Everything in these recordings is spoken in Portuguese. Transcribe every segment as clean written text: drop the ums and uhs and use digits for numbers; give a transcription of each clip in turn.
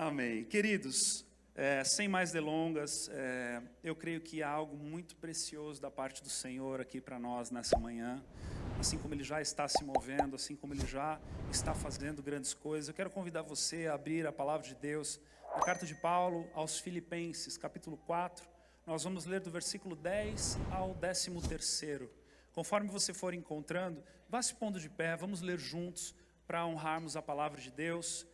Amém. Queridos, sem mais delongas, eu creio que há algo muito precioso da parte do Senhor aqui para nós nessa manhã. Assim como Ele já está se movendo, assim como Ele já está fazendo grandes coisas, eu quero convidar você a abrir a palavra de Deus na carta de Paulo aos Filipenses, capítulo 4. Nós vamos ler do versículo 10 ao 13º. Conforme você for encontrando, vá se pondo de pé, vamos ler juntos para honrarmos a palavra de Deus,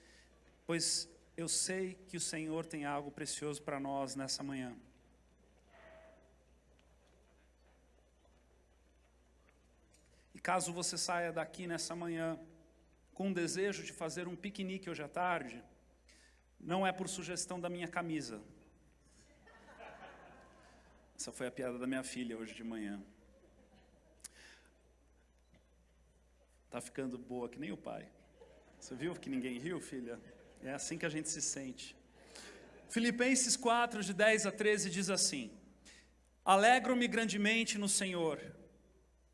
pois eu sei que o Senhor tem algo precioso para nós nessa manhã. E caso você saia daqui nessa manhã com um desejo de fazer um piquenique hoje à tarde, não é por sugestão da minha camisa. Essa foi a piada da minha filha hoje de manhã. Tá ficando boa que nem o pai. Você viu que ninguém riu, filha? É assim que a gente se sente. Filipenses 4, de 10 a 13, diz assim: Alegro-me grandemente no Senhor,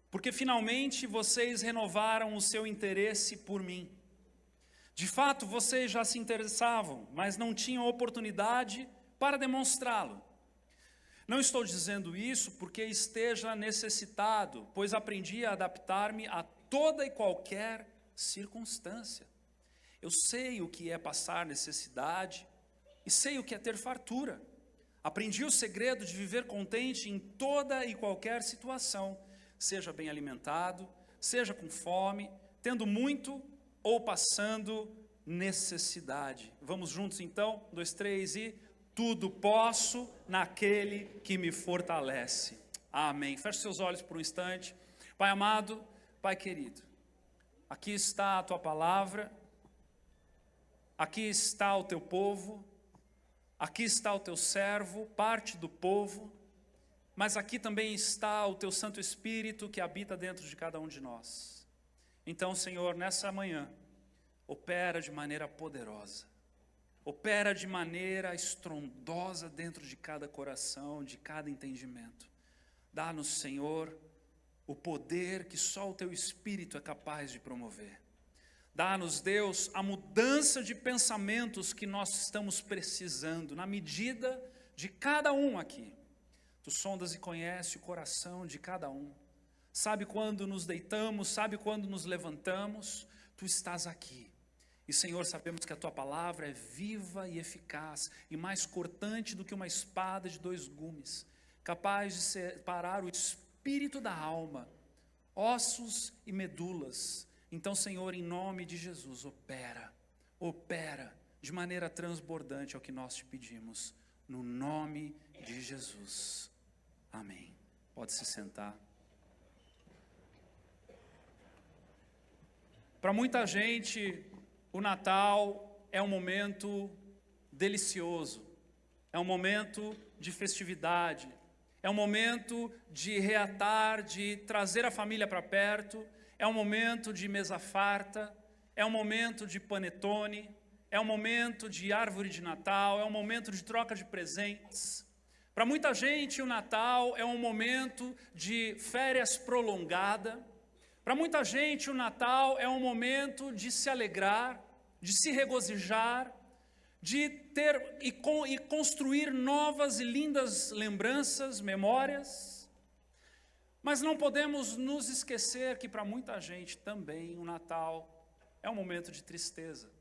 porque finalmente vocês renovaram o seu interesse por mim. De fato, vocês já se interessavam, mas não tinham oportunidade para demonstrá-lo. Não estou dizendo isso porque esteja necessitado, pois aprendi a adaptar-me a toda e qualquer circunstância. Eu sei o que é passar necessidade e sei o que é ter fartura. Aprendi o segredo de viver contente em toda e qualquer situação, seja bem alimentado, seja com fome, tendo muito ou passando necessidade. Vamos juntos então? 1, 2, 3 e... Tudo posso naquele que me fortalece. Amém. Feche seus olhos por um instante. Pai amado, Pai querido, aqui está a Tua palavra, aqui está o Teu povo, aqui está o Teu servo, parte do povo, mas aqui também está o Teu Santo Espírito que habita dentro de cada um de nós. Então, Senhor, nessa manhã, opera de maneira poderosa. Opera de maneira estrondosa dentro de cada coração, de cada entendimento. Dá-nos, Senhor, o poder que só o Teu Espírito é capaz de promover. Dá-nos, Deus, a mudança de pensamentos que nós estamos precisando, na medida de cada um aqui. Tu sondas e conheces o coração de cada um. Sabe quando nos deitamos, sabe quando nos levantamos, Tu estás aqui. E, Senhor, sabemos que a Tua palavra é viva e eficaz, e mais cortante do que uma espada de 2 gumes, capaz de separar o espírito da alma, ossos e medulas. Então, Senhor, em nome de Jesus, opera de maneira transbordante, é o que nós te pedimos, no nome de Jesus. Amém. Pode se sentar. Para muita gente, o Natal é um momento delicioso, é um momento de festividade, é um momento de reatar, de trazer a família para perto, é um momento de mesa farta, é um momento de panetone, é um momento de árvore de Natal, é um momento de troca de presentes. Para muita gente, o Natal é um momento de férias prolongada. Para muita gente, o Natal é um momento de se alegrar, de se regozijar, de ter e construir novas e lindas lembranças, memórias. Mas não podemos nos esquecer que para muita gente também o Natal é um momento de tristeza,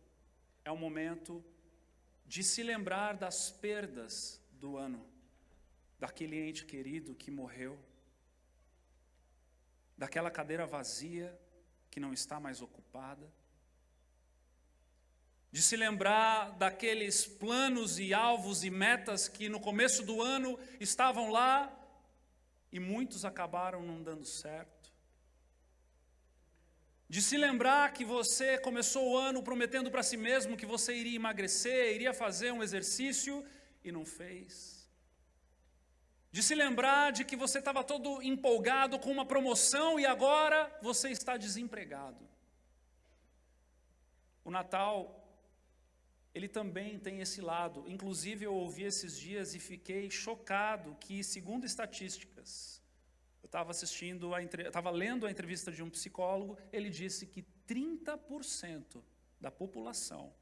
é um momento de se lembrar das perdas do ano, daquele ente querido que morreu, daquela cadeira vazia que não está mais ocupada, de se lembrar daqueles planos e alvos e metas que no começo do ano estavam lá e muitos acabaram não dando certo. De se lembrar que você começou o ano prometendo para si mesmo que você iria emagrecer, iria fazer um exercício e não fez. De se lembrar de que você estava todo empolgado com uma promoção e agora você está desempregado. O Natal, ele também tem esse lado. Inclusive eu ouvi esses dias e fiquei chocado que, segundo estatísticas, eu estava lendo a entrevista de um psicólogo, ele disse que 30% da população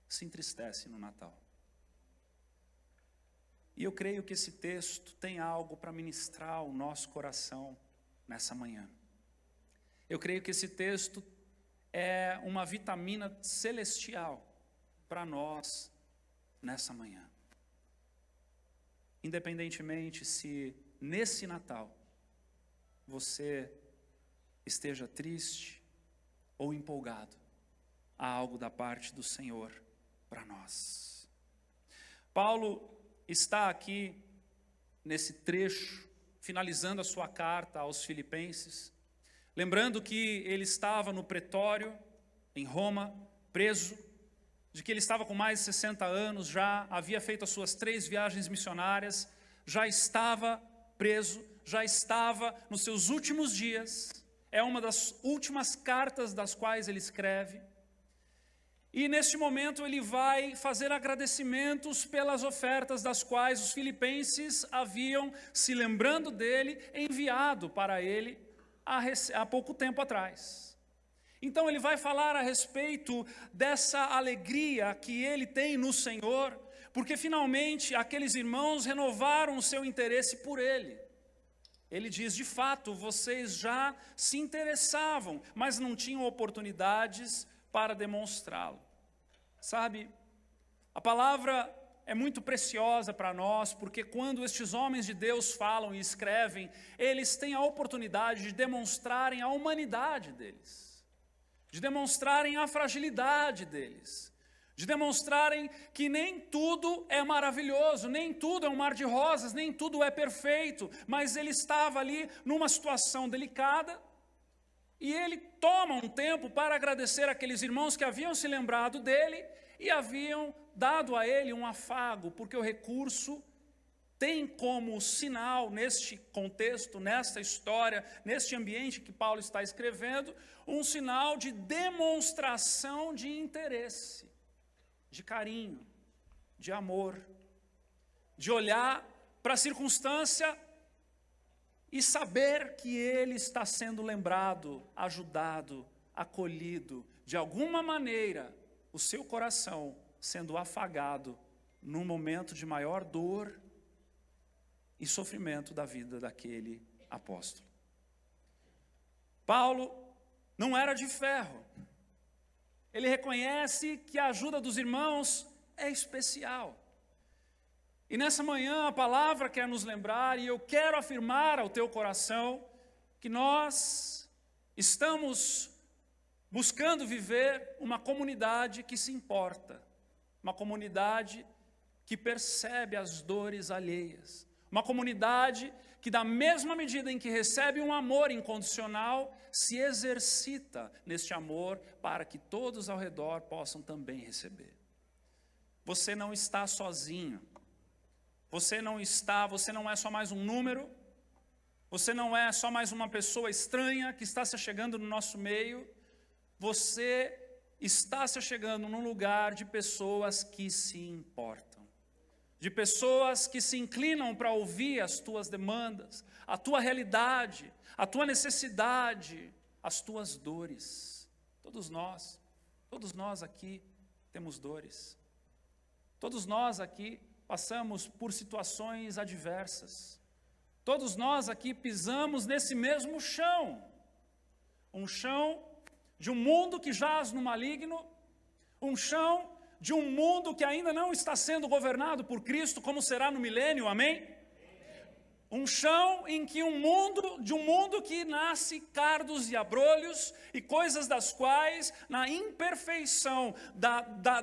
se entristece no Natal. E eu creio que esse texto tem algo para ministrar o nosso coração nessa manhã. Eu creio que esse texto é uma vitamina celestial para nós nessa manhã. Independentemente se nesse Natal você esteja triste ou empolgado, há algo da parte do Senhor para nós. Paulo está aqui nesse trecho, finalizando a sua carta aos Filipenses, lembrando que ele estava no pretório, em Roma, preso, de que ele estava com mais de 60 anos, já havia feito as suas 3 viagens missionárias, já estava preso, já estava nos seus últimos dias, é uma das últimas cartas das quais ele escreve, e neste momento ele vai fazer agradecimentos pelas ofertas das quais os filipenses haviam, se lembrando dele, enviado para ele há pouco tempo atrás. Então ele vai falar a respeito dessa alegria que ele tem no Senhor, porque finalmente aqueles irmãos renovaram o seu interesse por ele. Ele diz, de fato, vocês já se interessavam, mas não tinham oportunidades para demonstrá-lo. Sabe, a palavra é muito preciosa para nós, porque quando estes homens de Deus falam e escrevem, eles têm a oportunidade de demonstrarem a humanidade deles, de demonstrarem a fragilidade deles, de demonstrarem que nem tudo é maravilhoso, nem tudo é um mar de rosas, nem tudo é perfeito, mas ele estava ali numa situação delicada, e ele toma um tempo para agradecer aqueles irmãos que haviam se lembrado dele e haviam dado a ele um afago, porque o recurso tem como sinal neste contexto, nesta história, neste ambiente que Paulo está escrevendo, um sinal de demonstração de interesse, de carinho, de amor, de olhar para a circunstância e saber que ele está sendo lembrado, ajudado, acolhido, de alguma maneira, o seu coração sendo afagado num momento de maior dor e sofrimento da vida daquele apóstolo. Paulo não era de ferro. Ele reconhece que a ajuda dos irmãos é especial. E nessa manhã a palavra quer nos lembrar, e eu quero afirmar ao teu coração, que nós estamos buscando viver uma comunidade que se importa, uma comunidade que percebe as dores alheias, uma comunidade que da mesma medida em que recebe um amor incondicional, se exercita neste amor para que todos ao redor possam também receber. Você não está sozinho. Você não é só mais um número, você não é só mais uma pessoa estranha que está se chegando no nosso meio, você está se chegando num lugar de pessoas que se importam, de pessoas que se inclinam para ouvir as tuas demandas, a tua realidade, a tua necessidade, as tuas dores. Todos nós aqui temos dores, todos nós aqui passamos por situações adversas. Todos nós aqui pisamos nesse mesmo chão. Um chão de um mundo que jaz no maligno. Um chão de um mundo que ainda não está sendo governado por Cristo, como será no milênio, amém? Um chão em que um mundo que nasce cardos e abrolhos e coisas das quais, na imperfeição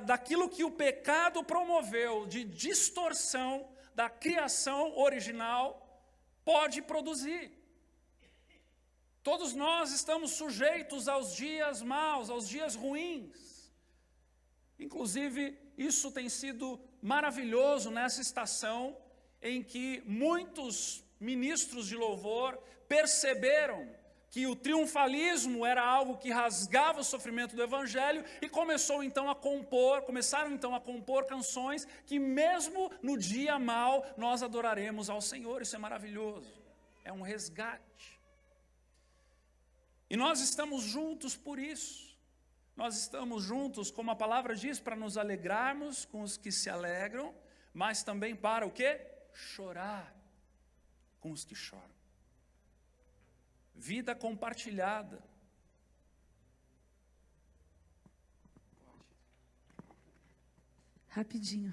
daquilo que o pecado promoveu, de distorção da criação original, pode produzir. Todos nós estamos sujeitos aos dias maus, aos dias ruins. Inclusive, isso tem sido maravilhoso nessa estação, em que muitos ministros de louvor perceberam que o triunfalismo era algo que rasgava o sofrimento do evangelho e começaram então a compor canções que mesmo no dia mau nós adoraremos ao Senhor. Isso é maravilhoso, é um resgate. E nós estamos juntos por isso. Nós estamos juntos, como a palavra diz, para nos alegrarmos com os que se alegram, mas também para o quê? Chorar com os que choram. Vida compartilhada. Rapidinho.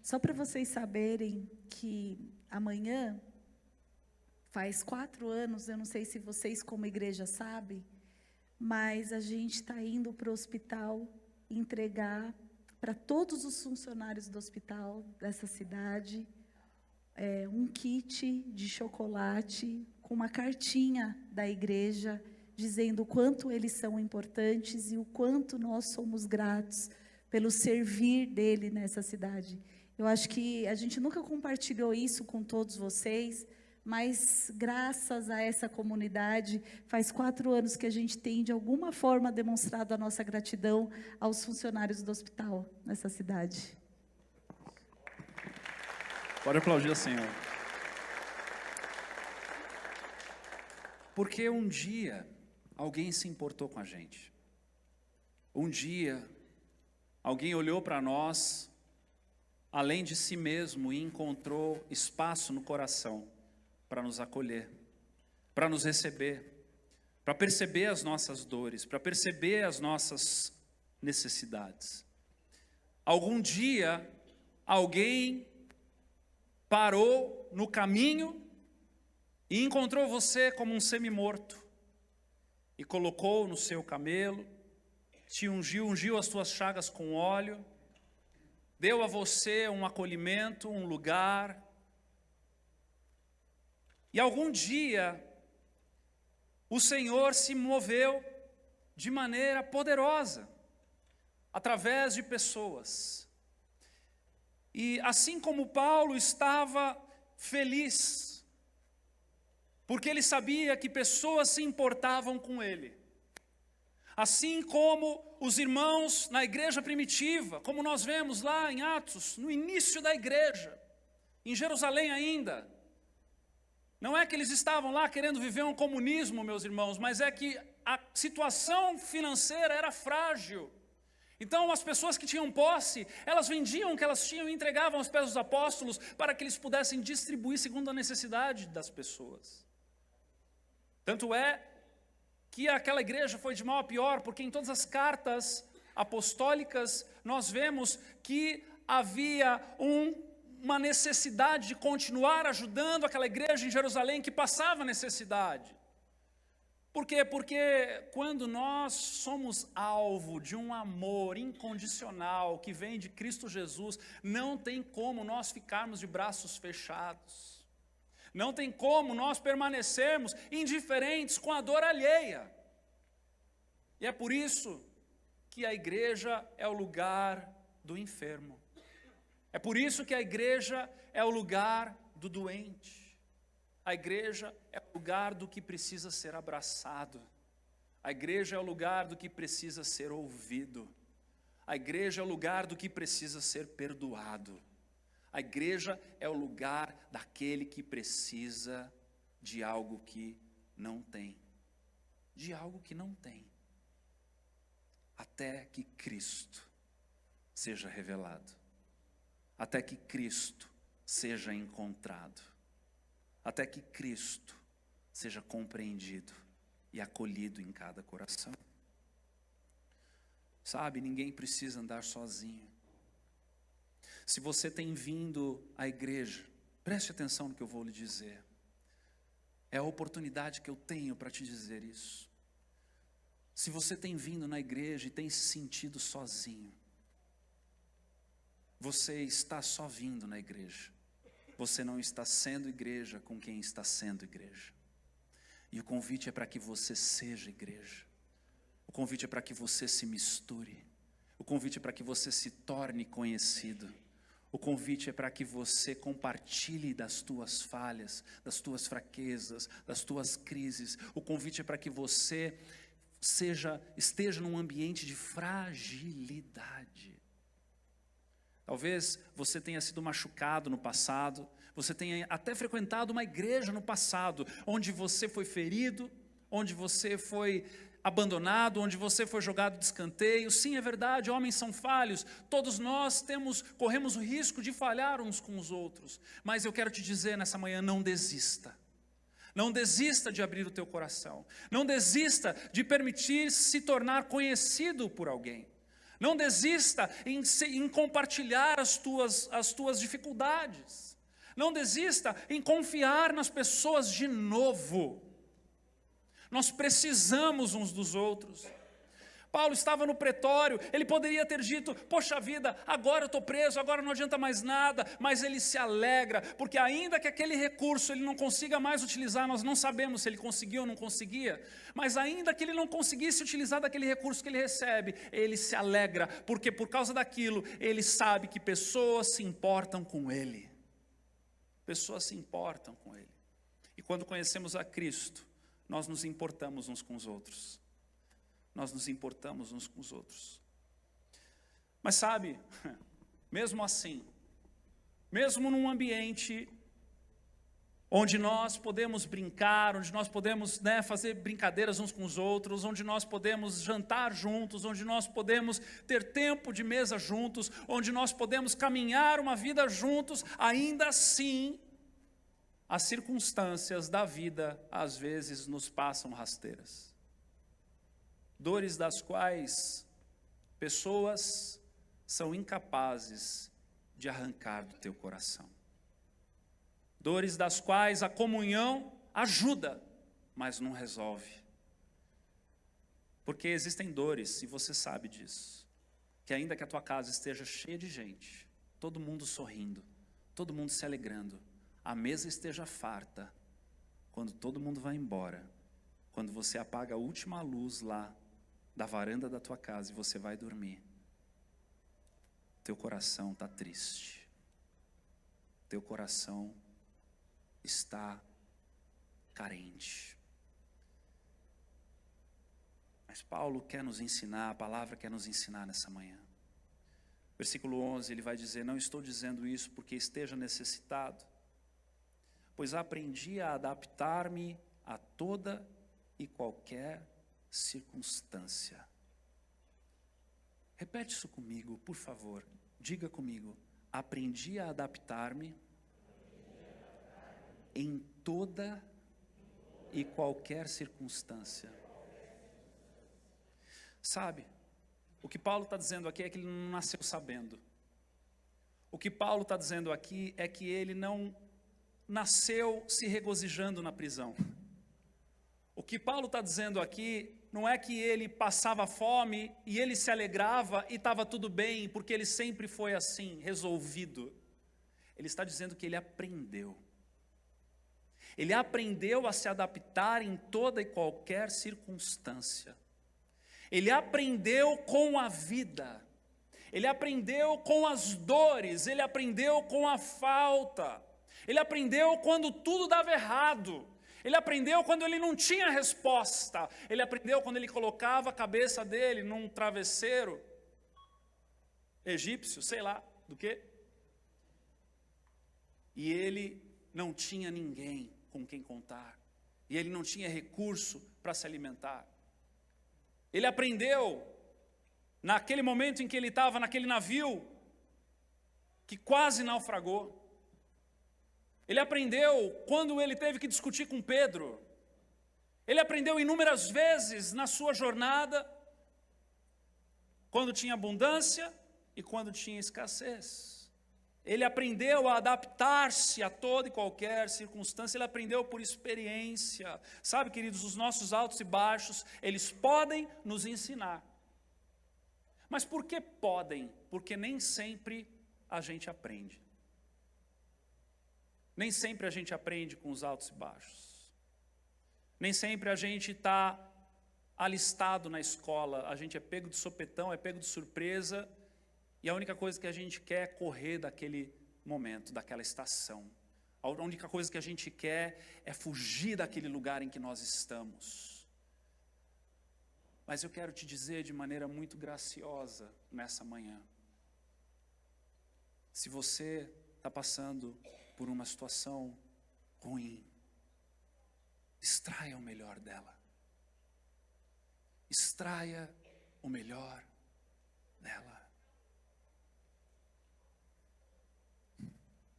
Só para vocês saberem que amanhã faz 4 anos, eu não sei se vocês como igreja sabem, mas a gente está indo para o hospital entregar para todos os funcionários do hospital dessa cidade um kit de chocolate com uma cartinha da igreja dizendo o quanto eles são importantes e o quanto nós somos gratos pelo servir dele nessa cidade. Eu acho que a gente nunca compartilhou isso com todos vocês, mas graças a essa comunidade, faz 4 anos que a gente tem, de alguma forma, demonstrado a nossa gratidão aos funcionários do hospital nessa cidade. Pode aplaudir o Senhor. Porque um dia alguém se importou com a gente. Um dia alguém olhou para nós, além de si mesmo, e encontrou espaço no coração para nos acolher, para nos receber, para perceber as nossas dores, para perceber as nossas necessidades. Algum dia, alguém parou no caminho e encontrou você como um semi-morto e colocou no seu camelo, te ungiu as tuas chagas com óleo, deu a você um acolhimento, um lugar. E algum dia, o Senhor se moveu de maneira poderosa, através de pessoas. E assim como Paulo estava feliz, porque ele sabia que pessoas se importavam com ele. Assim como os irmãos na igreja primitiva, como nós vemos lá em Atos, no início da igreja, em Jerusalém ainda. Não é que eles estavam lá querendo viver um comunismo, meus irmãos, mas é que a situação financeira era frágil. Então as pessoas que tinham posse, elas vendiam o que elas tinham e entregavam aos pés dos apóstolos para que eles pudessem distribuir segundo a necessidade das pessoas. Tanto é que aquela igreja foi de mal a pior, porque em todas as cartas apostólicas nós vemos que havia uma necessidade de continuar ajudando aquela igreja em Jerusalém que passava necessidade. Por quê? Porque quando nós somos alvo de um amor incondicional que vem de Cristo Jesus, não tem como nós ficarmos de braços fechados. Não tem como nós permanecermos indiferentes com a dor alheia. E é por isso que a igreja é o lugar do enfermo. É por isso que a igreja é o lugar do doente. A igreja é o lugar do que precisa ser abraçado. A igreja é o lugar do que precisa ser ouvido. A igreja é o lugar do que precisa ser perdoado. A igreja é o lugar daquele que precisa de algo que não tem. De algo que não tem. Até que Cristo seja revelado. Até que Cristo seja encontrado. Até que Cristo seja compreendido e acolhido em cada coração. Sabe, ninguém precisa andar sozinho. Se você tem vindo à igreja, preste atenção no que eu vou lhe dizer. É a oportunidade que eu tenho para te dizer isso. Se você tem vindo na igreja e tem se sentido sozinho, você está só vindo na igreja. Você não está sendo igreja com quem está sendo igreja. E o convite é para que você seja igreja. O convite é para que você se misture. O convite é para que você se torne conhecido. O convite é para que você compartilhe das tuas falhas, das tuas fraquezas, das tuas crises. O convite é para que você esteja num ambiente de fragilidade. Talvez você tenha sido machucado no passado, você tenha até frequentado uma igreja no passado, onde você foi ferido, onde você foi abandonado, onde você foi jogado de escanteio. Sim, é verdade, homens são falhos, todos nós corremos o risco de falhar uns com os outros, mas eu quero te dizer nessa manhã, não desista. Não desista de abrir o teu coração, não desista de permitir se tornar conhecido por alguém, não desista em compartilhar as tuas dificuldades, não desista em confiar nas pessoas de novo. Nós precisamos uns dos outros. Paulo estava no pretório, ele poderia ter dito, poxa vida, agora eu estou preso, agora não adianta mais nada, mas ele se alegra, porque ainda que aquele recurso ele não consiga mais utilizar, nós não sabemos se ele conseguiu ou não conseguia, mas ainda que ele não conseguisse utilizar daquele recurso que ele recebe, ele se alegra, porque por causa daquilo, ele sabe que pessoas se importam com ele. Pessoas se importam com ele. E quando conhecemos a Cristo, nós nos importamos uns com os outros. Nós nos importamos uns com os outros. Mas sabe, mesmo assim, mesmo num ambiente onde nós podemos brincar, onde nós podemos fazer brincadeiras uns com os outros, onde nós podemos jantar juntos, onde nós podemos ter tempo de mesa juntos, onde nós podemos caminhar uma vida juntos, ainda assim, as circunstâncias da vida, às vezes, nos passam rasteiras. Dores das quais pessoas são incapazes de arrancar do teu coração. Dores das quais a comunhão ajuda, mas não resolve. Porque existem dores, e você sabe disso, que ainda que a tua casa esteja cheia de gente, todo mundo sorrindo, todo mundo se alegrando, a mesa esteja farta, quando todo mundo vai embora, quando você apaga a última luz lá da varanda da tua casa e você vai dormir, teu coração está triste, teu coração está carente. Mas Paulo quer nos ensinar, a palavra quer nos ensinar nessa manhã. Versículo 11, ele vai dizer, não estou dizendo isso porque esteja necessitado, pois aprendi a adaptar-me a toda e qualquer circunstância. Repete isso comigo, por favor. Diga comigo. Aprendi a adaptar-me em toda e qualquer circunstância. Sabe, o que Paulo está dizendo aqui é que ele não nasceu sabendo. O que Paulo está dizendo aqui é que ele não nasceu se regozijando na prisão. O que Paulo está dizendo aqui não é que ele passava fome e ele se alegrava e estava tudo bem, porque ele sempre foi assim, resolvido. Ele está dizendo que ele aprendeu. Ele aprendeu a se adaptar em toda e qualquer circunstância. Ele aprendeu com a vida. Ele aprendeu com as dores. Ele aprendeu com a falta. Ele aprendeu quando tudo dava errado. Ele aprendeu quando ele não tinha resposta. Ele aprendeu quando ele colocava a cabeça dele num travesseiro egípcio, sei lá do que. E ele não tinha ninguém com quem contar. E ele não tinha recurso para se alimentar. Ele aprendeu naquele momento em que ele estava naquele navio que quase naufragou. Ele aprendeu quando ele teve que discutir com Pedro. Ele aprendeu inúmeras vezes na sua jornada, quando tinha abundância e quando tinha escassez. Ele aprendeu a adaptar-se a toda e qualquer circunstância, ele aprendeu por experiência. Sabe, queridos, os nossos altos e baixos, eles podem nos ensinar. Mas por que podem? Porque nem sempre a gente aprende. Nem sempre a gente aprende com os altos e baixos. Nem sempre a gente está alistado na escola, a gente é pego de sopetão, é pego de surpresa, e a única coisa que a gente quer é correr daquele momento, daquela estação. A única coisa que a gente quer é fugir daquele lugar em que nós estamos. Mas eu quero te dizer de maneira muito graciosa nessa manhã, se você está passando por uma situação ruim, extraia o melhor dela. Extraia o melhor dela.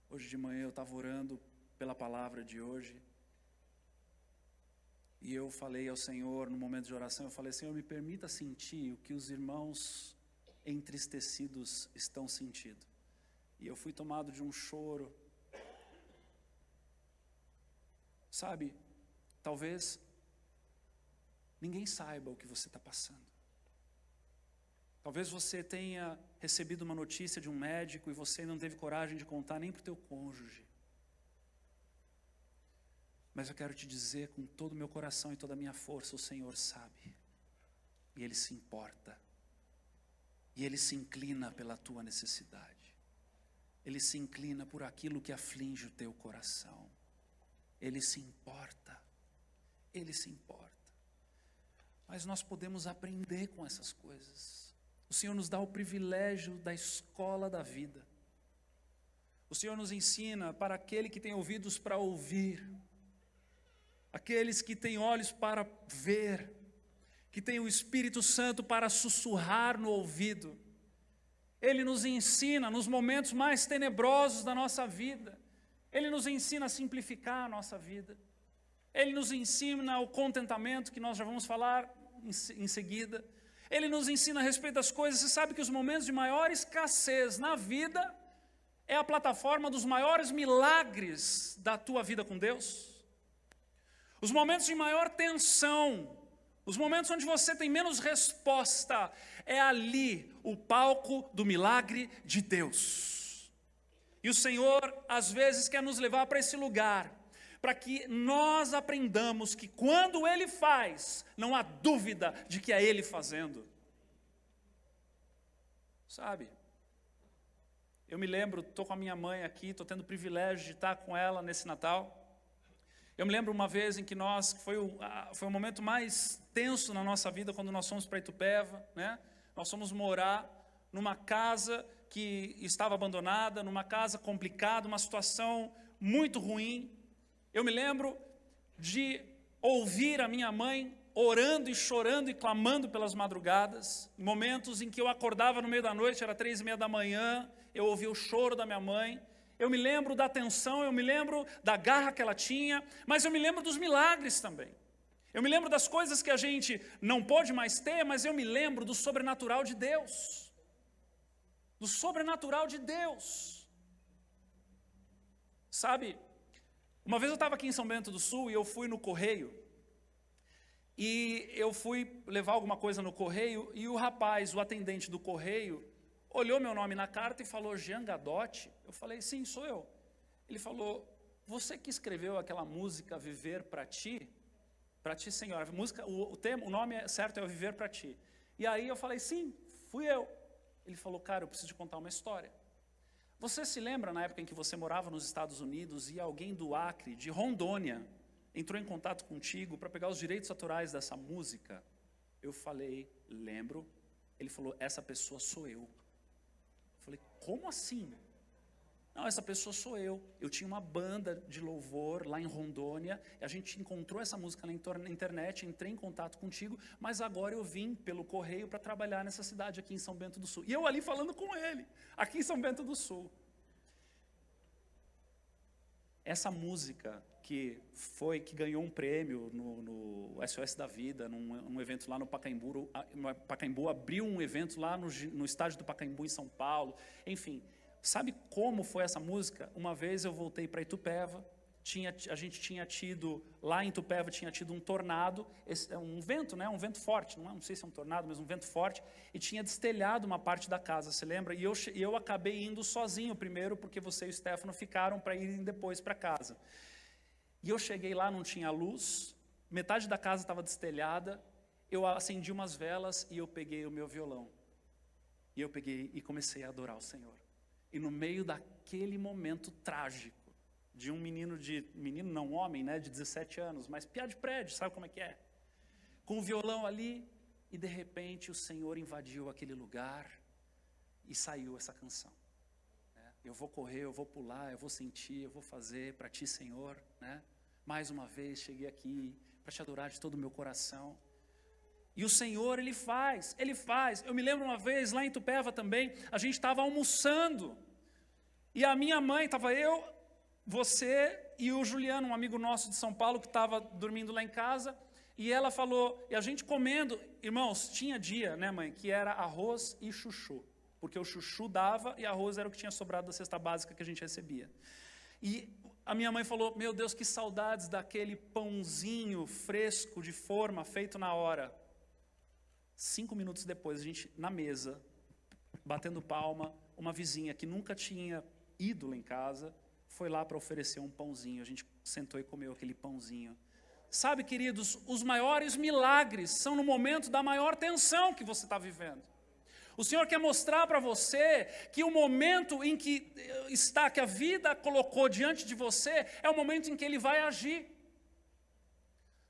Hoje de manhã eu estava orando pela palavra de hoje. E eu falei ao Senhor, no momento de oração, eu falei: Senhor, me permita sentir o que os irmãos entristecidos estão sentindo. E eu fui tomado de um choro. Sabe, talvez ninguém saiba o que você está passando. Talvez você tenha recebido uma notícia de um médico e você não teve coragem de contar nem para o teu cônjuge. Mas eu quero te dizer com todo o meu coração e toda a minha força, o Senhor sabe. E Ele se importa. E Ele se inclina pela tua necessidade. Ele se inclina por aquilo que aflige o teu coração. Ele se importa. Ele se importa. Mas nós podemos aprender com essas coisas. O Senhor nos dá o privilégio da escola da vida. O Senhor nos ensina para aquele que tem ouvidos para ouvir, aqueles que têm olhos para ver, que tem o Espírito Santo para sussurrar no ouvido. Ele nos ensina nos momentos mais tenebrosos da nossa vida. Ele nos ensina a simplificar a nossa vida. Ele nos ensina o contentamento, que nós já vamos falar em seguida. Ele nos ensina a respeito das coisas. Você sabe que os momentos de maior escassez na vida é a plataforma dos maiores milagres da tua vida com Deus? Os momentos de maior tensão, os momentos onde você tem menos resposta, é ali o palco do milagre de Deus. E o Senhor, às vezes, quer nos levar para esse lugar, para que nós aprendamos que quando Ele faz, não há dúvida de que é Ele fazendo. Sabe? Eu me lembro, estou com a minha mãe aqui, estou tendo o privilégio de estar com ela nesse Natal. Eu me lembro uma vez em que foi o momento mais tenso na nossa vida, quando nós fomos para Itupeva, né? Nós fomos morar numa casa que estava abandonada, numa casa complicada, uma situação muito ruim. Eu me lembro de ouvir a minha mãe orando e chorando e clamando pelas madrugadas, momentos em que eu acordava no meio da noite, era 3:30 da manhã, eu ouvia o choro da minha mãe. Eu me lembro da tensão, eu me lembro da garra que ela tinha, mas eu me lembro dos milagres também. Eu me lembro das coisas que a gente não pode mais ter, mas eu me lembro do sobrenatural de Deus. Do sobrenatural de Deus. Sabe, uma vez eu estava aqui em São Bento do Sul e eu fui no correio. E eu fui levar alguma coisa no correio e o rapaz, o atendente do correio, olhou meu nome na carta e falou: Jean Gadotti. Eu falei: sim, sou eu. Ele falou: você que escreveu aquela música Viver para Ti, Senhor. A música, o nome certo é Viver para Ti. E aí eu falei: sim, fui eu. Ele falou: cara, eu preciso te contar uma história. Você se lembra na época em que você morava nos Estados Unidos e alguém do Acre, de Rondônia, entrou em contato contigo para pegar os direitos autorais dessa música? Eu falei: lembro. Ele falou: essa pessoa sou eu. Eu falei: como assim? Não, essa pessoa sou eu. Eu tinha uma banda de louvor lá em Rondônia, a gente encontrou essa música na internet, entrei em contato contigo, mas agora eu vim pelo correio para trabalhar nessa cidade aqui em São Bento do Sul. E eu ali falando com ele, aqui em São Bento do Sul. Essa música que ganhou um prêmio no SOS da Vida, num evento lá no Pacaembu, abriu um evento lá no estádio do Pacaembu em São Paulo, enfim. Sabe como foi essa música? Uma vez eu voltei para Itupeva, a gente tinha tido, lá em Itupeva tinha tido um tornado, um vento, né? Um vento forte, não sei se é um tornado, mas um vento forte, e tinha destelhado uma parte da casa, você lembra? E eu acabei indo sozinho primeiro, porque você e o Stefano ficaram para irem depois para casa. E eu cheguei lá, não tinha luz, metade da casa estava destelhada, eu acendi umas velas e eu peguei o meu violão. E eu peguei e comecei a adorar o Senhor. E no meio daquele momento trágico, de um homem, né, de 17 anos, mas piá de prédio, sabe como é que é? Com o violão ali, e de repente o Senhor invadiu aquele lugar e saiu essa canção. Né? Eu vou correr, eu vou pular, eu vou sentir, eu vou fazer para Ti, Senhor. Né? Mais uma vez cheguei aqui para Te adorar de todo o meu coração. E o Senhor, Ele faz. Eu me lembro uma vez, lá em Itupeva também, a gente estava almoçando, e a minha mãe, estava eu, você e o Juliano, um amigo nosso de São Paulo, que estava dormindo lá em casa, e ela falou, e a gente comendo, irmãos, tinha dia, né mãe, que era arroz e chuchu, porque o chuchu dava e arroz era o que tinha sobrado da cesta básica que a gente recebia. E a minha mãe falou, meu Deus, que saudades daquele pãozinho fresco de forma, feito na hora. 5 minutos depois, a gente na mesa, batendo palma, uma vizinha que nunca tinha ido lá em casa, foi lá para oferecer um pãozinho, a gente sentou e comeu aquele pãozinho. Sabe, queridos, os maiores milagres são no momento da maior tensão que você está vivendo. O Senhor quer mostrar para você que o momento em que está, que a vida colocou diante de você, é o momento em que Ele vai agir.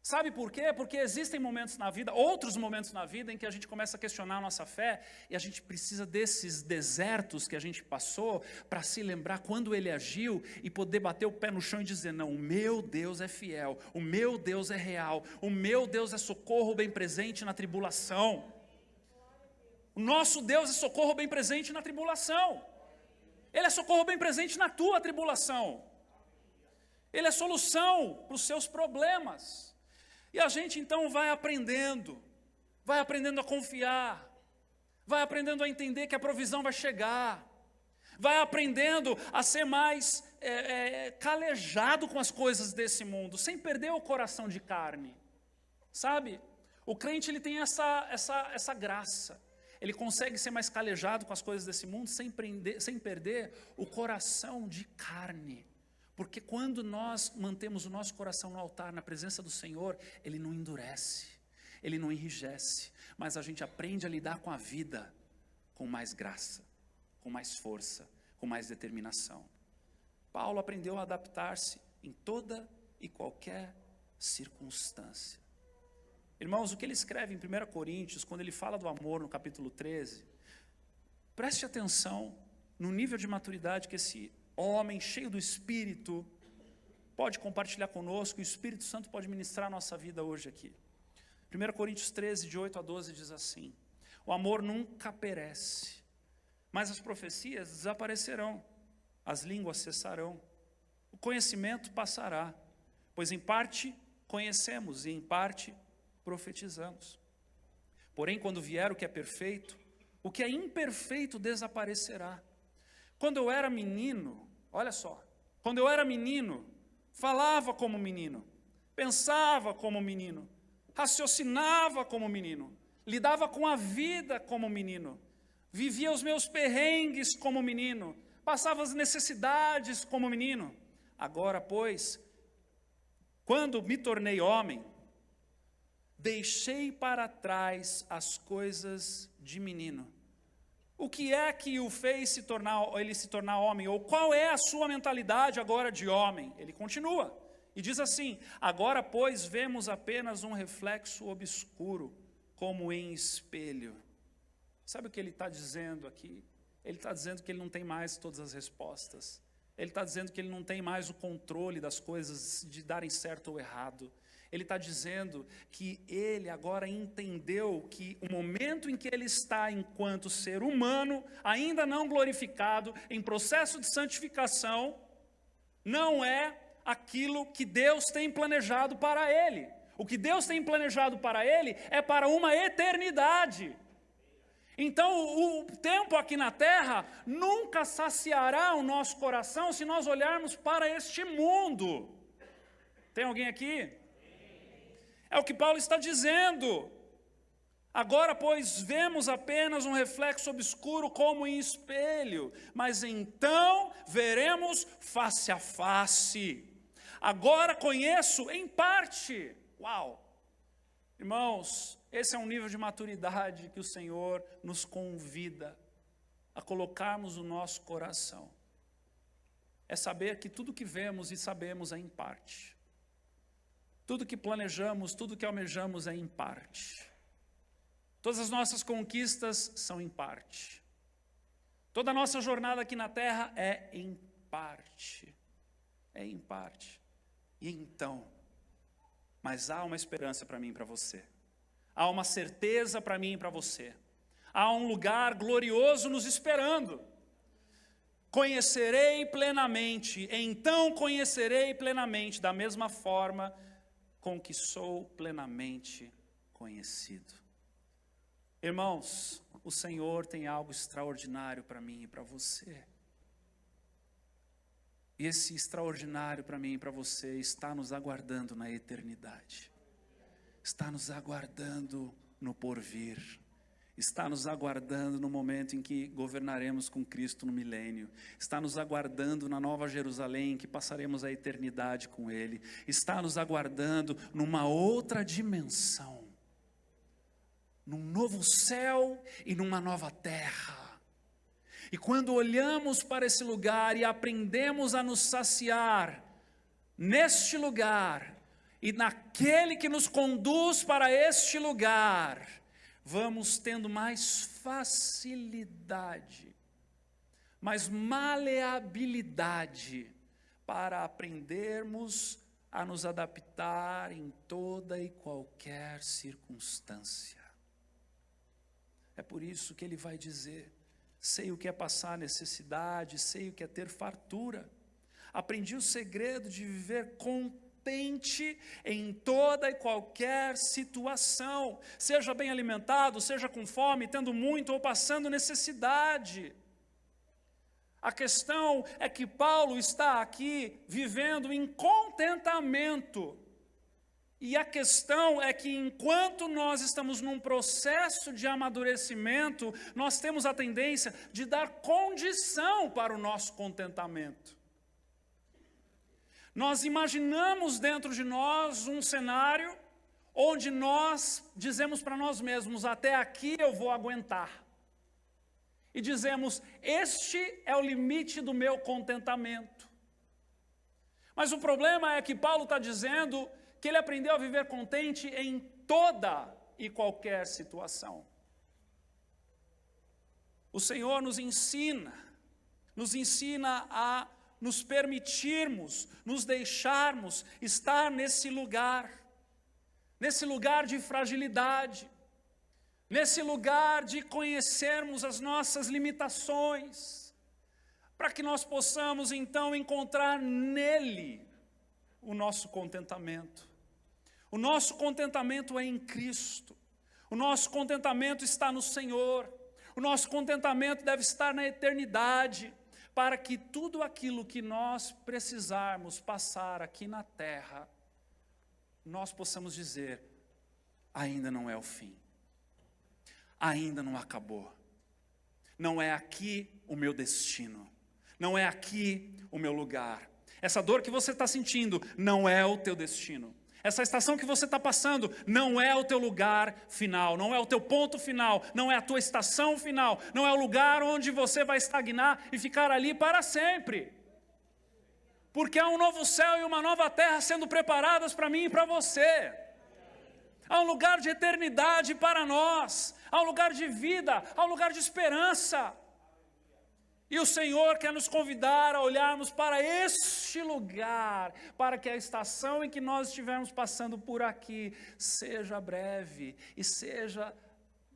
Sabe por quê? Porque existem momentos na vida, outros momentos na vida, em que a gente começa a questionar a nossa fé, e a gente precisa desses desertos que a gente passou, para se lembrar quando Ele agiu, e poder bater o pé no chão e dizer, não, o meu Deus é fiel, o meu Deus é real, o meu Deus é socorro bem presente na tribulação. O nosso Deus é socorro bem presente na tribulação. Ele é socorro bem presente na tua tribulação. Ele é solução para os seus problemas. E a gente então vai aprendendo a confiar, vai aprendendo a entender que a provisão vai chegar, vai aprendendo a ser mais calejado com as coisas desse mundo, sem perder o coração de carne, sabe? O crente, ele tem essa graça, ele consegue ser mais calejado com as coisas desse mundo, sem perder o coração de carne. Porque quando nós mantemos o nosso coração no altar, na presença do Senhor, Ele não endurece, Ele não enrijece, mas a gente aprende a lidar com a vida com mais graça, com mais força, com mais determinação. Paulo aprendeu a adaptar-se em toda e qualquer circunstância. Irmãos, o que ele escreve em 1 Coríntios, quando ele fala do amor no capítulo 13, preste atenção no nível de maturidade que esse homem cheio do Espírito pode compartilhar conosco, e o Espírito Santo pode ministrar a nossa vida hoje aqui. 1 Coríntios 13, de 8 a 12, diz assim, o amor nunca perece, mas as profecias desaparecerão, as línguas cessarão, o conhecimento passará, pois em parte conhecemos e em parte profetizamos. Porém, quando vier o que é perfeito, o que é imperfeito desaparecerá. Quando eu era menino, olha só, quando eu era menino, falava como menino, pensava como menino, raciocinava como menino, lidava com a vida como menino, vivia os meus perrengues como menino, passava as necessidades como menino. Agora, pois, quando me tornei homem, deixei para trás as coisas de menino. O que é que o fez ele se tornar homem? Ou qual é a sua mentalidade agora de homem? Ele continua e diz assim, agora pois vemos apenas um reflexo obscuro, como em espelho. Sabe o que ele está dizendo aqui? Ele está dizendo que ele não tem mais todas as respostas. Ele está dizendo que ele não tem mais o controle das coisas, de darem certo ou errado. Ele está dizendo que ele agora entendeu que o momento em que ele está enquanto ser humano, ainda não glorificado, em processo de santificação, não é aquilo que Deus tem planejado para ele. O que Deus tem planejado para ele é para uma eternidade. Então o tempo aqui na terra nunca saciará o nosso coração se nós olharmos para este mundo. Tem alguém aqui? É o que Paulo está dizendo. Agora, pois, vemos apenas um reflexo obscuro como em espelho, mas então veremos face a face. Agora conheço em parte. Uau! Irmãos, esse é um nível de maturidade que o Senhor nos convida a colocarmos no nosso coração. É saber que tudo que vemos e sabemos é em parte. Tudo que planejamos, tudo que almejamos é em parte. Todas as nossas conquistas são em parte. Toda a nossa jornada aqui na terra é em parte. É em parte. E então, mas há uma esperança para mim e para você. há uma certeza para mim e para você. Há um lugar glorioso nos esperando. Conhecerei plenamente, então conhecerei plenamente, da mesma forma com que sou plenamente conhecido. Irmãos, o Senhor tem algo extraordinário para mim e para você. E esse extraordinário para mim e para você está nos aguardando na eternidade. Está nos aguardando no porvir. Está nos aguardando no momento em que governaremos com Cristo no milênio. Está nos aguardando na Nova Jerusalém, em que passaremos a eternidade com Ele. Está nos aguardando numa outra dimensão. Num novo céu e numa nova terra. E quando olhamos para esse lugar e aprendemos a nos saciar neste lugar e naquele que nos conduz para este lugar, vamos tendo mais facilidade, mais maleabilidade para aprendermos a nos adaptar em toda e qualquer circunstância. É por isso que ele vai dizer: sei o que é passar necessidade, sei o que é ter fartura. Aprendi o segredo de viver contente em toda e qualquer situação, seja bem alimentado, seja com fome, tendo muito ou passando necessidade. A questão é que Paulo está aqui vivendo em contentamento. E a questão é que enquanto nós estamos num processo de amadurecimento, nós temos a tendência de dar condição para o nosso contentamento. Nós imaginamos dentro de nós um cenário onde nós dizemos para nós mesmos: até aqui eu vou aguentar. E dizemos: este é o limite do meu contentamento. Mas o problema é que Paulo está dizendo que ele aprendeu a viver contente em toda e qualquer situação. O Senhor nos ensina a nos permitirmos, nos deixarmos estar nesse lugar de fragilidade, nesse lugar de conhecermos as nossas limitações, para que nós possamos então encontrar nele o nosso contentamento. O nosso contentamento é em Cristo. O nosso contentamento está no Senhor. O nosso contentamento deve estar na eternidade, para que tudo aquilo que nós precisarmos passar aqui na terra, nós possamos dizer: ainda não é o fim. Ainda não acabou. Não é aqui o meu destino. Não é aqui o meu lugar. Essa dor que você está sentindo não é o teu destino. Essa estação que você está passando não é o teu lugar final, não é o teu ponto final, não é a tua estação final, não é o lugar onde você vai estagnar e ficar ali para sempre. Porque há um novo céu e uma nova terra sendo preparadas para mim e para você. Há um lugar de eternidade para nós, há um lugar de vida, há um lugar de esperança. E o Senhor quer nos convidar a olharmos para este lugar, para que a estação em que nós estivermos passando por aqui seja breve e seja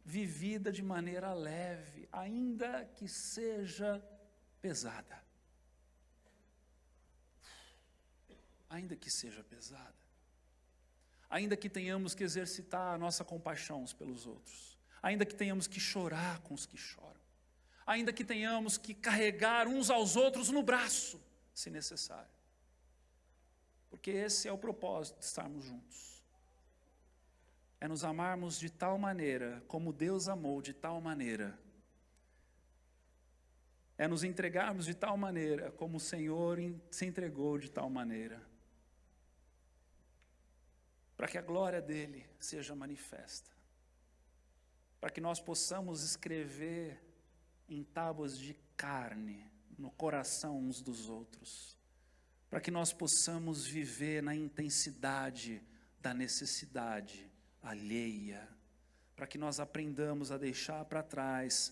vivida de maneira leve, ainda que seja pesada. Ainda que seja pesada. Ainda que tenhamos que exercitar a nossa compaixão uns pelos outros. Ainda que tenhamos que chorar com os que choram. Ainda que tenhamos que carregar uns aos outros no braço, se necessário. Porque esse é o propósito de estarmos juntos. É nos amarmos de tal maneira, como Deus amou de tal maneira. É nos entregarmos de tal maneira, como o Senhor se entregou de tal maneira. Para que a glória dele seja manifesta. Para que nós possamos escrever em tábuas de carne, no coração uns dos outros, para que nós possamos viver na intensidade da necessidade alheia, para que nós aprendamos a deixar para trás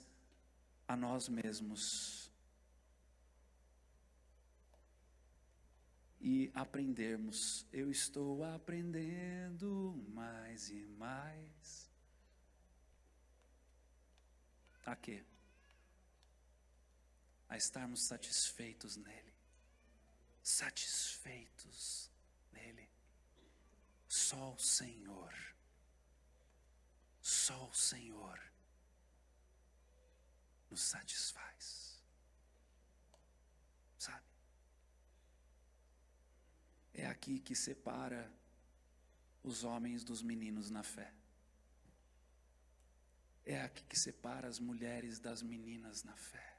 a nós mesmos e aprendermos. Eu estou aprendendo mais e mais A quê? A estarmos satisfeitos nele. Satisfeitos nele. Só o Senhor nos satisfaz. Sabe? É aqui que separa os homens dos meninos na fé. É aqui que separa as mulheres das meninas na fé.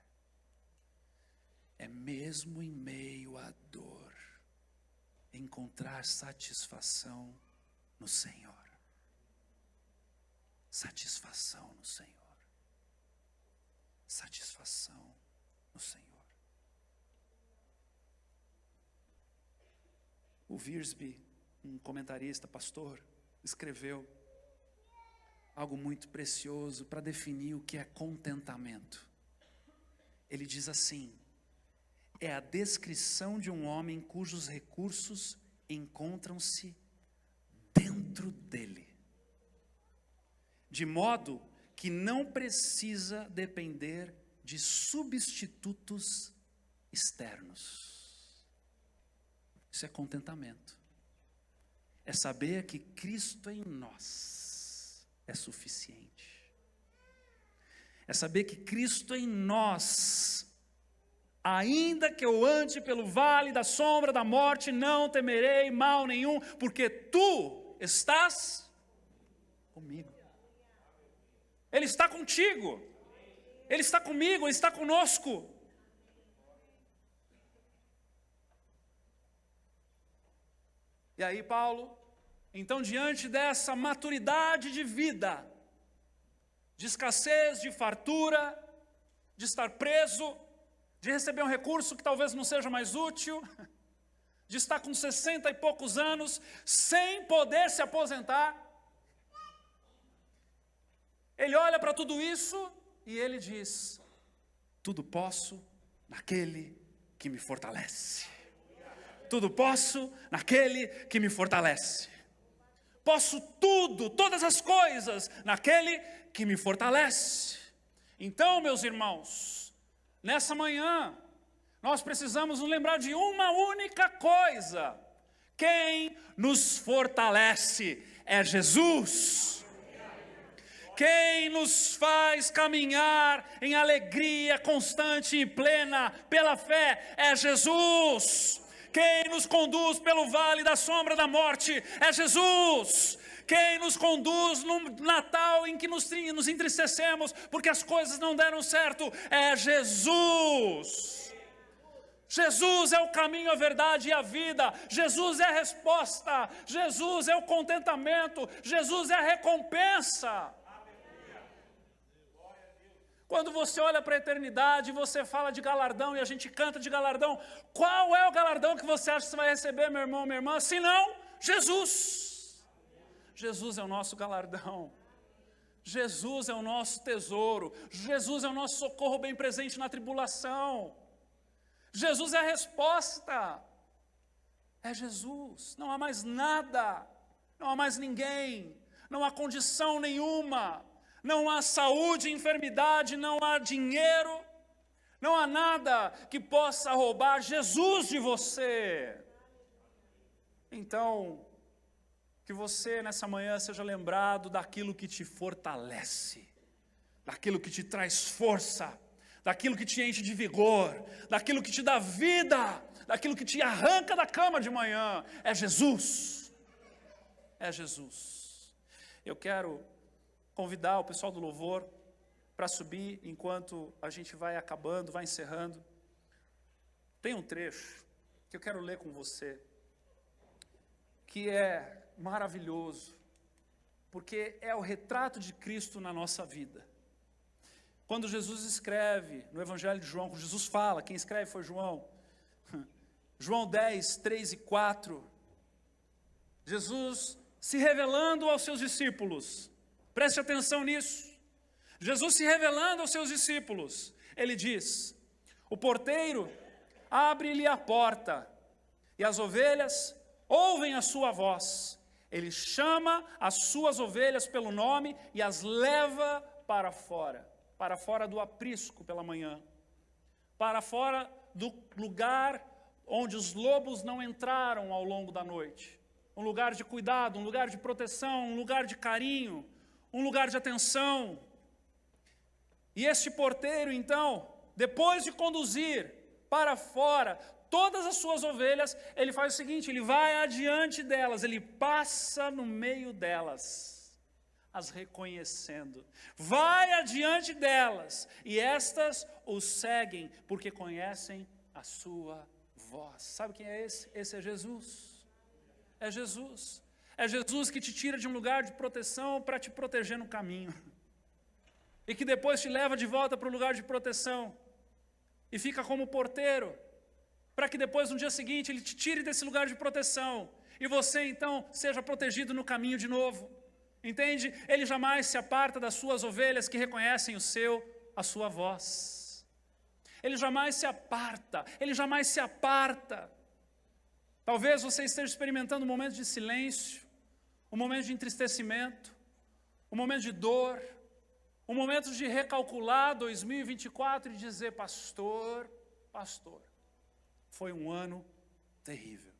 É mesmo em meio à dor, encontrar satisfação no Senhor. Satisfação no Senhor. Satisfação no Senhor. O Wiersbe, um comentarista, pastor, escreveu algo muito precioso para definir o que é contentamento. Ele diz assim: é a descrição de um homem cujos recursos encontram-se dentro dele, de modo que não precisa depender de substitutos externos. Isso é contentamento. É saber que Cristo em nós é suficiente. É saber que Cristo em nós, ainda que eu ande pelo vale da sombra da morte, não temerei mal nenhum, porque tu estás comigo. Ele está contigo. Ele está comigo, Ele está conosco. E aí Paulo, então diante dessa maturidade de vida, de escassez, de fartura, de estar preso, de receber um recurso que talvez não seja mais útil, de estar com 60 e poucos anos, sem poder se aposentar, ele olha para tudo isso e ele diz: tudo posso naquele que me fortalece. Tudo posso naquele que me fortalece. Posso tudo, todas as coisas, naquele que me fortalece. Então, meus irmãos, nessa manhã, nós precisamos nos lembrar de uma única coisa: quem nos fortalece é Jesus. Quem nos faz caminhar em alegria constante e plena pela fé é Jesus. Quem nos conduz pelo vale da sombra da morte é Jesus. Quem nos conduz no Natal em que nos entristecemos porque as coisas não deram certo é Jesus. Jesus é o caminho, a verdade e a vida. Jesus é a resposta. Jesus é o contentamento. Jesus é a recompensa. Quando você olha para a eternidade, você fala de galardão e a gente canta de galardão. Qual é o galardão que você acha que você vai receber, meu irmão, minha irmã? Se não, Jesus. Jesus é o nosso galardão. Jesus é o nosso tesouro. Jesus é o nosso socorro bem presente na tribulação. Jesus é a resposta. É Jesus. Não há mais nada. Não há mais ninguém. Não há condição nenhuma. Não há saúde, enfermidade, não há dinheiro, não há nada que possa roubar Jesus de você. Então, que você nessa manhã seja lembrado daquilo que te fortalece, daquilo que te traz força, daquilo que te enche de vigor, daquilo que te dá vida, daquilo que te arranca da cama de manhã. É Jesus. É Jesus. Eu quero convidar o pessoal do louvor para subir enquanto a gente vai acabando, vai encerrando. Tem um trecho que eu quero ler com você, que é maravilhoso, porque é o retrato de Cristo na nossa vida. Quando Jesus escreve no Evangelho de João, quando Jesus fala, quem escreve foi João, João 10, 3 e 4, Jesus se revelando aos seus discípulos. Preste atenção nisso. Jesus se revelando aos seus discípulos, ele diz: o porteiro abre-lhe a porta, e as ovelhas ouvem a sua voz. Ele chama as suas ovelhas pelo nome e as leva para fora. para fora do aprisco pela manhã, para fora do lugar onde os lobos não entraram ao longo da noite. Um lugar de cuidado, um lugar de proteção, um lugar de carinho, um lugar de atenção. E este porteiro, então, depois de conduzir para fora todas as suas ovelhas, ele faz o seguinte, ele vai adiante delas, ele passa no meio delas, as reconhecendo. Vai adiante delas, e estas o seguem, porque conhecem a sua voz. Sabe quem é esse? Esse é Jesus. É Jesus. É Jesus que te tira de um lugar de proteção para te proteger no caminho. E que depois te leva de volta para o lugar de proteção. E fica como porteiro, para que depois no dia seguinte ele te tire desse lugar de proteção. E você então seja protegido no caminho de novo. Entende? Ele jamais se aparta das suas ovelhas que reconhecem a sua voz. Ele jamais se aparta, ele jamais se aparta. Talvez você esteja experimentando um momento de silêncio, um momento de entristecimento, um momento de dor, um momento de recalcular 2024 e dizer, pastor, foi um ano terrível.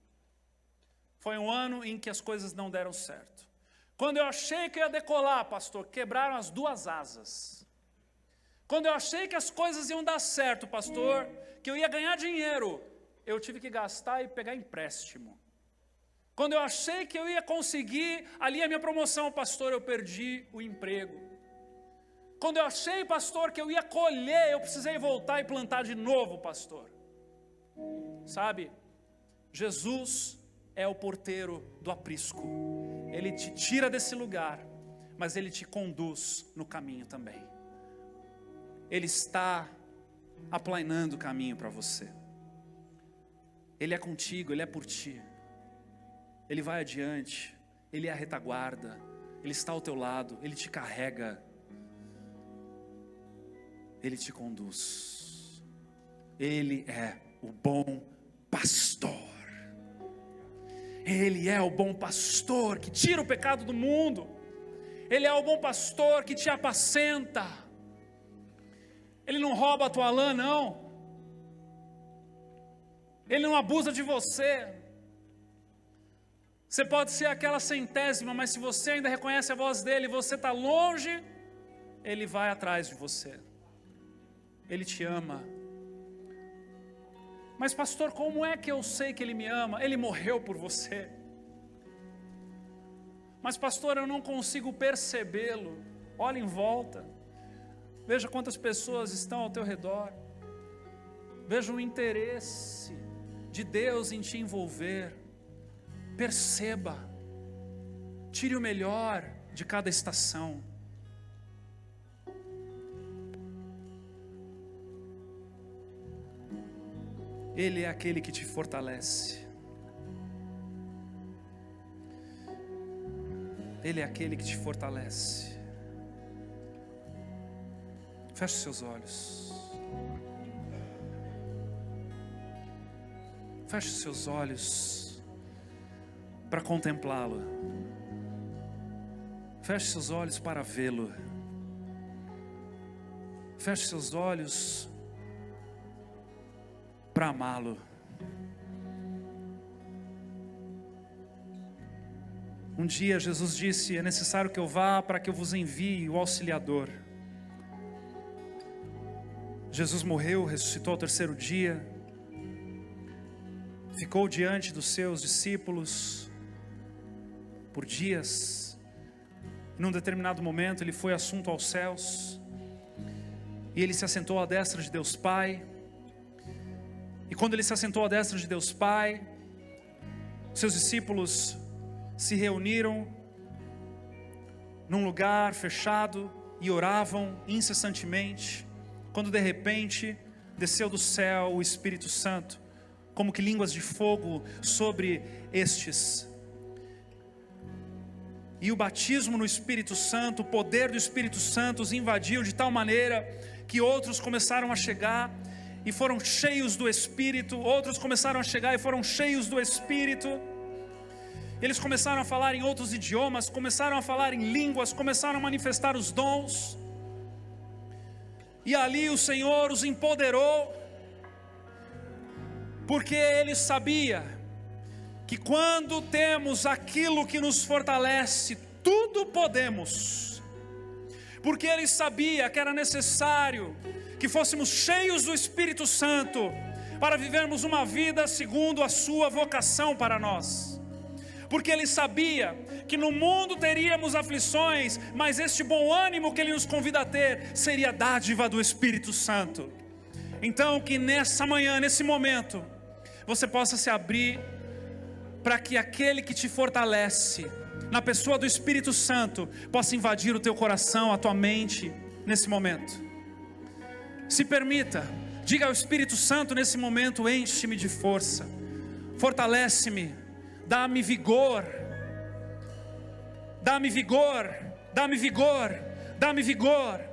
Foi um ano em que as coisas não deram certo. Quando eu achei que eu ia decolar, pastor, quebraram as 2 asas. Quando eu achei que as coisas iam dar certo, pastor, que eu ia ganhar dinheiro, eu tive que gastar e pegar empréstimo. Quando eu achei que eu ia conseguir ali a minha promoção, pastor, eu perdi o emprego. Quando eu achei, pastor, que eu ia colher, eu precisei voltar e plantar de novo, pastor. Sabe, Jesus é o porteiro do aprisco. Ele te tira desse lugar, mas ele te conduz no caminho também. Ele está aplanando o caminho para você. Ele é contigo, ele é por ti. Ele vai adiante, ele é a retaguarda, ele está ao teu lado, ele te carrega. Ele te conduz. Ele é o bom pastor. Ele é o bom pastor que tira o pecado do mundo. Ele é o bom pastor que te apacenta. Ele não rouba a tua lã, não. Ele não abusa de você. Você pode ser aquela centésima, mas se você ainda reconhece a voz dele, você está longe, ele vai atrás de você. Ele te ama. Mas pastor, como é que eu sei que ele me ama? Ele morreu por você. Mas pastor, eu não consigo percebê-lo. Olha em volta. Veja quantas pessoas estão ao teu redor. Veja o interesse de Deus em te envolver. Perceba. Tire o melhor de cada estação. Ele é aquele que te fortalece. Ele é aquele que te fortalece. Feche os seus olhos. Feche os seus olhos para contemplá-lo. Feche seus olhos para vê-lo. Feche seus olhos para amá-lo. Um dia Jesus disse, é necessário que eu vá para que eu vos envie o auxiliador. Jesus morreu, ressuscitou ao 3º dia, ficou diante dos seus discípulos por dias. Num determinado momento ele foi assunto aos céus, e ele se assentou à destra de Deus Pai. E quando ele se assentou à destra de Deus Pai, seus discípulos se reuniram num lugar fechado e oravam incessantemente, quando de repente desceu do céu o Espírito Santo, como que línguas de fogo sobre estes. E o batismo no Espírito Santo, o poder do Espírito Santo os invadiu de tal maneira que outros começaram a chegar e foram cheios do Espírito. Outros começaram a chegar e foram cheios do Espírito. Eles começaram a falar em outros idiomas, começaram a falar em línguas, começaram a manifestar os dons. E ali o Senhor os empoderou, porque Ele sabia que quando temos aquilo que nos fortalece, tudo podemos. Porque Ele sabia que era necessário que fôssemos cheios do Espírito Santo para vivermos uma vida segundo a sua vocação para nós. Porque Ele sabia que no mundo teríamos aflições, mas este bom ânimo que Ele nos convida a ter seria dádiva do Espírito Santo. Então que nessa manhã, nesse momento, você possa se abrir para que aquele que te fortalece, na pessoa do Espírito Santo, possa invadir o teu coração, a tua mente, nesse momento. Se permita, diga ao Espírito Santo nesse momento: enche-me de força, fortalece-me, dá-me vigor, dá-me vigor, dá-me vigor, dá-me vigor.